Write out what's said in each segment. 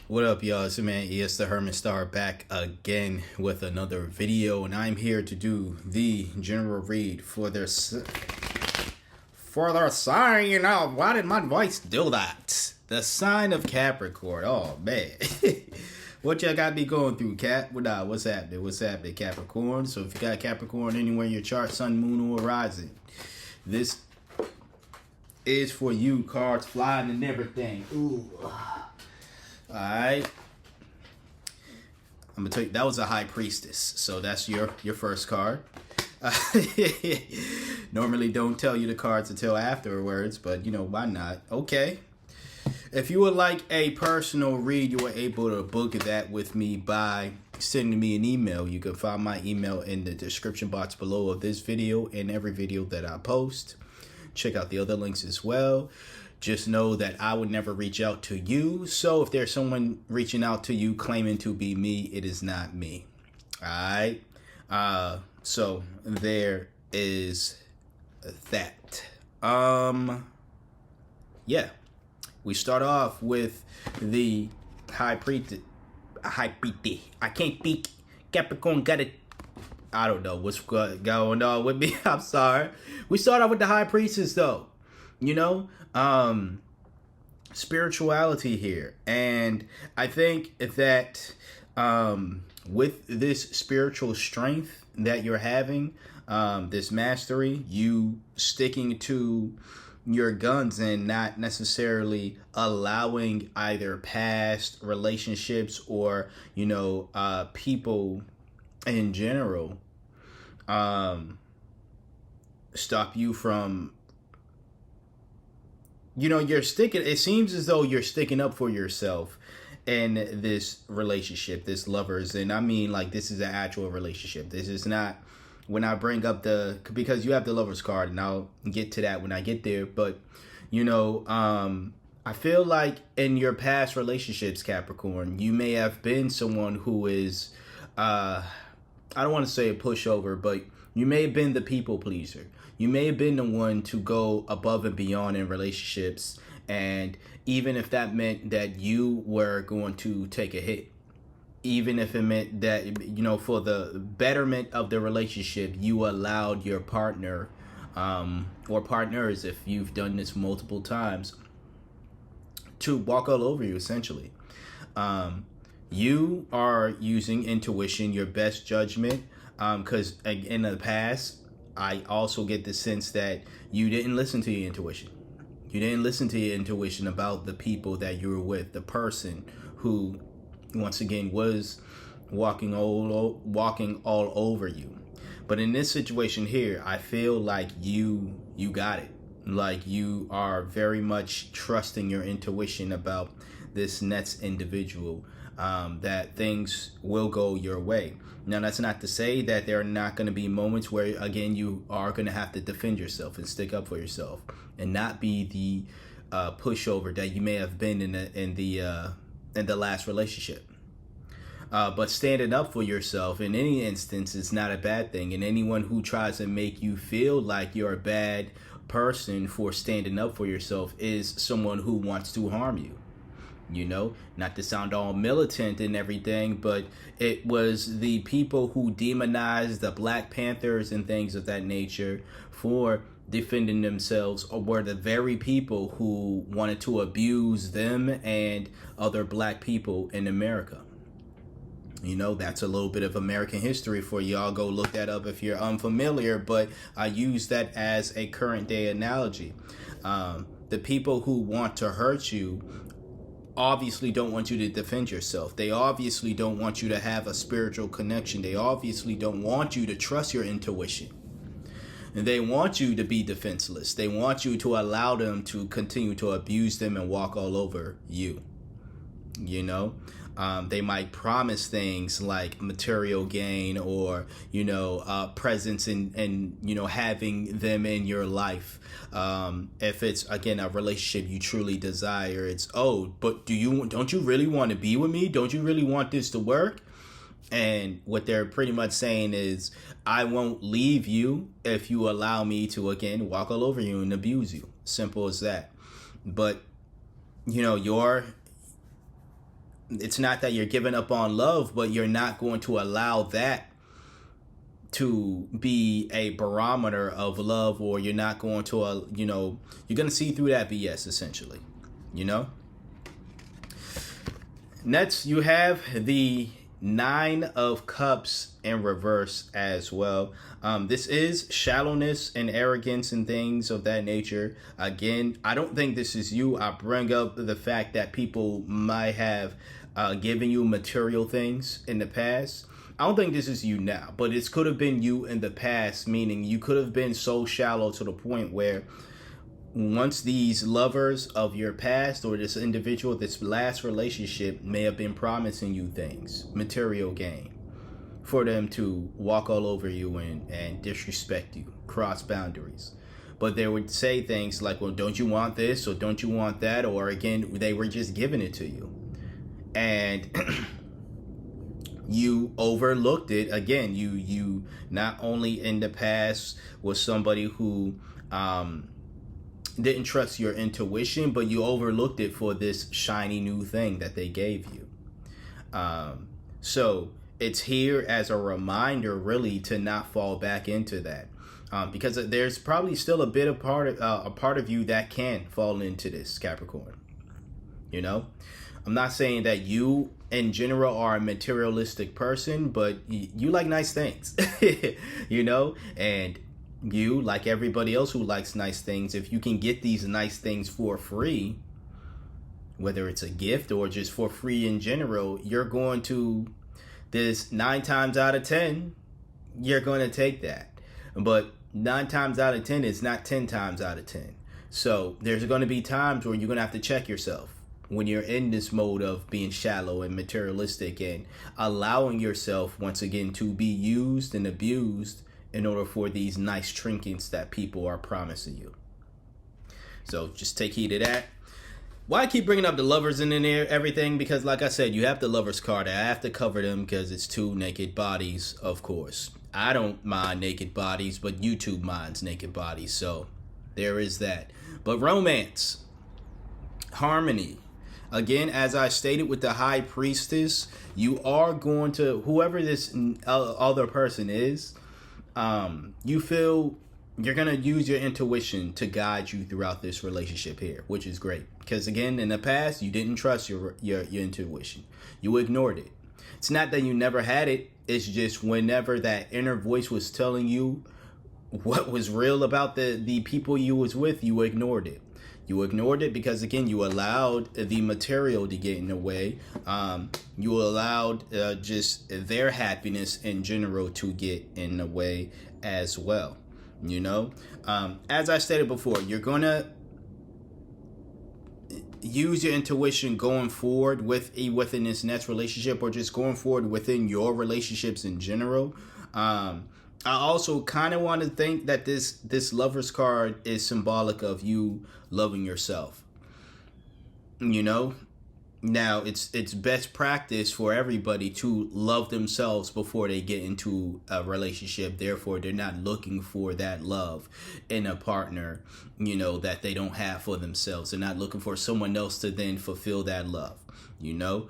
What up, y'all? It's your man ES the Hermit Star back again with another video, and I'm here to do the general read for their sign. You know, why did my voice do that? The sign of Capricorn. Oh man, what y'all got me going through, Cap? What's happening? What's happening, Capricorn? So if you got Capricorn anywhere in your chart, Sun, Moon, or Rising, this is for you. Cards flying and everything. Ooh. Alright. I'm gonna tell you that was a High Priestess. So that's your first card. Normally don't tell you the cards until afterwards, but you know, why not? Okay. If you would like a personal read, you are able to book that with me by sending me an email. You can find my email in the description box below of this video and every video that I post. Check out the other links as well. Just know that I would never reach out to you. So if there's someone reaching out to you claiming to be me, it is not me. All right. So there is that. Yeah. We start off with the High Priestess. I can't speak. Capricorn got it. I don't know what's going on with me. I'm sorry. We start off with the High Priestess, though. You know, spirituality here. And I think that with this spiritual strength that you're having, this mastery, you sticking to your guns and not necessarily allowing either past relationships or, you know, people in general stop you from, you know, it seems as though you're sticking up for yourself in this relationship, this lovers. And I mean, like, this is an actual relationship. This is not, when I bring up because you have the lovers card, and I'll get to that when I get there. But, you know, I feel like in your past relationships, Capricorn, you may have been someone who is, I don't want to say a pushover, but you may have been the people pleaser. You may have been the one to go above and beyond in relationships. And even if that meant that you were going to take a hit, even if it meant that, you know, for the betterment of the relationship, you allowed your partner or partners, if you've done this multiple times, to walk all over you, essentially. You are using intuition, your best judgment, because in the past, I also get the sense that you didn't listen to your intuition. You didn't listen to your intuition about the people that you were with, the person who, once again, was walking all over you. But in this situation here, I feel like you got it. Like, you are very much trusting your intuition about this next individual, that things will go your way. Now, that's not to say that there are not going to be moments where, again, you are going to have to defend yourself and stick up for yourself and not be the pushover that you may have been in the last relationship. But standing up for yourself in any instance is not a bad thing. And anyone who tries to make you feel like you're a bad person for standing up for yourself is someone who wants to harm you. You know, not to sound all militant and everything, but it was the people who demonized the Black Panthers and things of that nature for defending themselves, or were the very people who wanted to abuse them and other Black people in America. You know, that's a little bit of American history for y'all. Go look that up if you're unfamiliar, but I use that as a current day analogy. The people who want to hurt you obviously don't want you to defend yourself. They obviously don't want you to have a spiritual connection. They obviously don't want you to trust your intuition. And they want you to be defenseless. They want you to allow them to continue to abuse them and walk all over you. You know, they might promise things like material gain or, you know, presence and, you know, having them in your life. If it's, again, a relationship you truly desire, it's, oh, but don't you really want to be with me? Don't you really want this to work? And what they're pretty much saying is, I won't leave you if you allow me to, again, walk all over you and abuse you. Simple as that. But, you know, it's not that you're giving up on love, but you're not going to allow that to be a barometer of love, or you're not going to, you're going to see through that BS essentially, you know? Next, you have the Nine of Cups in reverse as well. This is shallowness and arrogance and things of that nature. Again, I don't think this is you. I bring up the fact that people might have given you material things in the past. I don't think this is you now, but this could have been you in the past, meaning you could have been so shallow to the point where once these lovers of your past or this individual, this last relationship may have been promising you things, material gain, for them to walk all over you and disrespect you, cross boundaries. But they would say things like, well, don't you want this or don't you want that? Or again, they were just giving it to you. And you overlooked it. Again, you not only in the past was somebody who didn't trust your intuition, but you overlooked it for this shiny new thing that they gave you. So it's here as a reminder, really, to not fall back into that, because there's probably still a bit of a part of you that can fall into this, Capricorn. You know, I'm not saying that you in general are a materialistic person, but you like nice things, you know, and you, like everybody else who likes nice things, if you can get these nice things for free, whether it's a gift or just for free in general, you're going to, this 9 times out of 10, you're going to take that. But 9 times out of 10 is not 10 times out of 10. So there's going to be times where you're going to have to check yourself when you're in this mode of being shallow and materialistic and allowing yourself, once again, to be used and abused in order for these nice trinkets that people are promising you. So just take heed of that. Why I keep bringing up the lovers in there, everything? Because like I said, you have the lovers card. I have to cover them because it's 2 naked bodies, of course. I don't mind naked bodies, but YouTube minds naked bodies. So there is that. But romance, harmony. Again, as I stated with the High Priestess, you are going to, whoever this other person is, you feel you're going to use your intuition to guide you throughout this relationship here, which is great. Because again, in the past, you didn't trust your intuition. You ignored it. It's not that you never had it. It's just whenever that inner voice was telling you what was real about the people you was with, you ignored it. You ignored it because, again, you allowed the material to get in the way. You allowed just their happiness in general to get in the way as well. You know, as I stated before, you're going to use your intuition going forward within this next relationship, or just going forward within your relationships in general. I also kind of want to think that this lover's card is symbolic of you loving yourself. You know, now it's best practice for everybody to love themselves before they get into a relationship. Therefore, they're not looking for that love in a partner, you know, that they don't have for themselves. They're not looking for someone else to then fulfill that love, you know.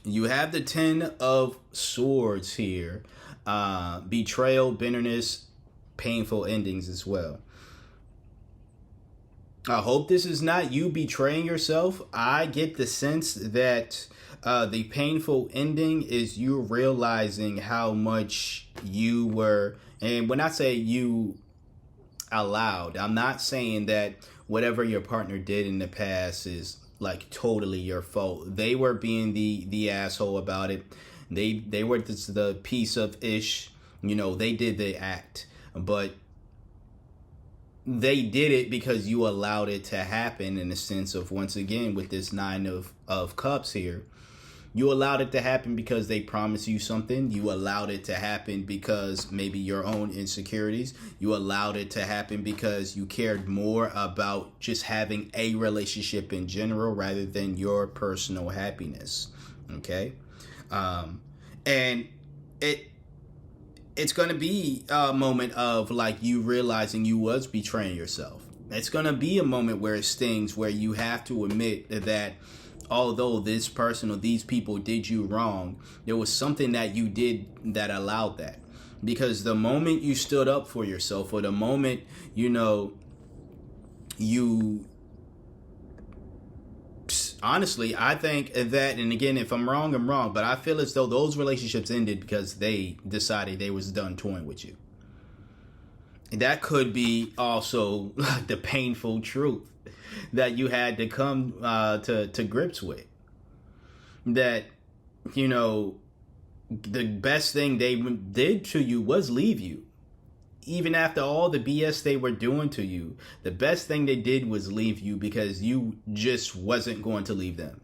You have the 10 of Swords here. Betrayal, bitterness, painful endings as well. I hope this is not you betraying yourself. I get the sense that the painful ending is you realizing how much you were, and when I say you allowed, I'm not saying that whatever your partner did in the past is like totally your fault. They were being the asshole about it. They were the piece of ish, you know, they did the act, but they did it because you allowed it to happen, in the sense of, once again, with this 9 of Cups here, you allowed it to happen because they promised you something. You allowed it to happen because maybe your own insecurities. You allowed it to happen because you cared more about just having a relationship in general rather than your personal happiness. Okay? And it's going to be a moment of like you realizing you was betraying yourself. It's going to be a moment where it stings, where you have to admit that although this person or these people did you wrong, there was something that you did that allowed that. Because the moment you stood up for yourself, or the moment, you honestly, I think that, and again, if I'm wrong, I'm wrong, but I feel as though those relationships ended because they decided they was done toying with you. That could be also the painful truth that you had to come to grips with. That, the best thing they did to you was leave you. Even after all the BS they were doing to you, the best thing they did was leave you because you just wasn't going to leave them.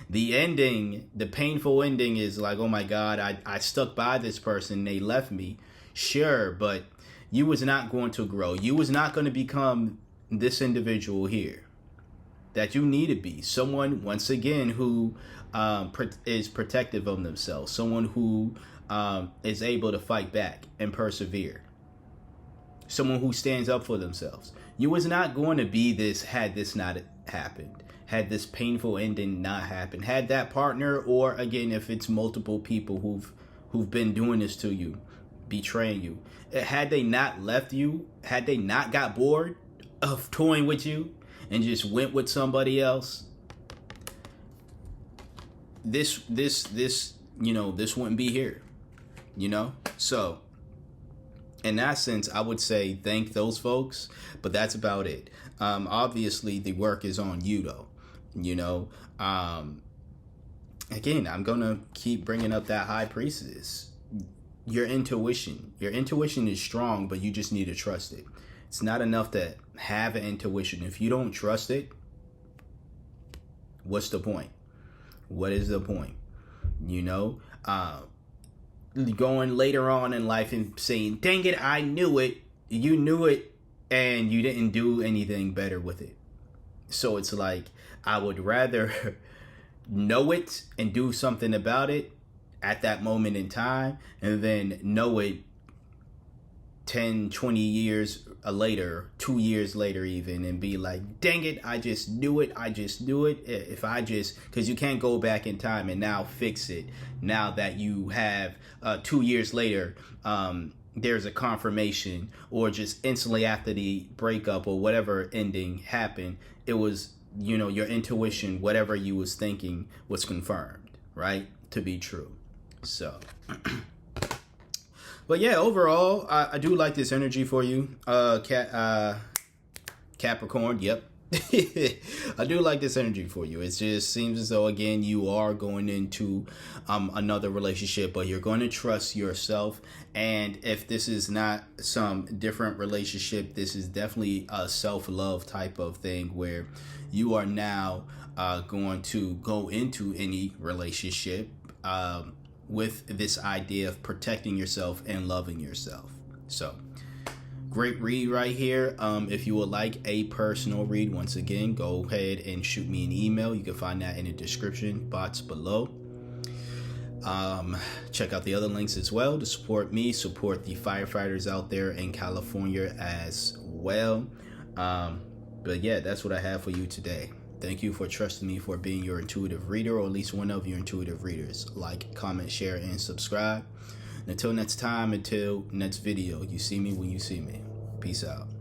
The ending, the painful ending is like, oh my God, I stuck by this person, they left me. Sure, but you was not going to grow. You was not going to become this individual here that you need to be. Someone, once again, who is protective of themselves. Someone who is able to fight back and persevere. Someone who stands up for themselves. You was not going to be this had this not happened. Had this painful ending not happened. Had that partner, or again, if it's multiple people who've been doing this to you, betraying you. Had they not left you, had they not got bored of toying with you and just went with somebody else, this wouldn't be here. So in that sense, I would say thank those folks, but that's about it. Obviously the work is on you though. Again, I'm gonna keep bringing up that high priestess. Your intuition is strong, but you just need to trust it. It's not enough to have an intuition. If you don't trust it, what's the point? What is the point? Going later on in life and saying, dang it, I knew it. You knew it and you didn't do anything better with it. So it's like, I would rather know it and do something about it at that moment in time, and then know it 10, 20 years later, 2 years later even, and be like, dang it, I just knew it. Because you can't go back in time and now fix it. Now that you have 2 years later, there's a confirmation, or just instantly after the breakup or whatever ending happened, it was, your intuition, whatever you was thinking was confirmed, right? To be true. So, but yeah, overall, I do like this energy for you, Capricorn. Yep. I do like this energy for you. It just seems as though, again, you are going into another relationship, but you're going to trust yourself. And if this is not some different relationship, this is definitely a self-love type of thing where you are now going to go into any relationship with this idea of protecting yourself and loving yourself. So, great read right here. If you would like a personal read, once again, go ahead and shoot me an email. You can find that in the description box below. Check out the other links as well to support me, support the firefighters out there in California as well. But yeah, that's what I have for you today. Thank you for trusting me for being your intuitive reader, or at least one of your intuitive readers. Like, comment, share, and subscribe. And until next time, until next video, you see me when you see me. Peace out.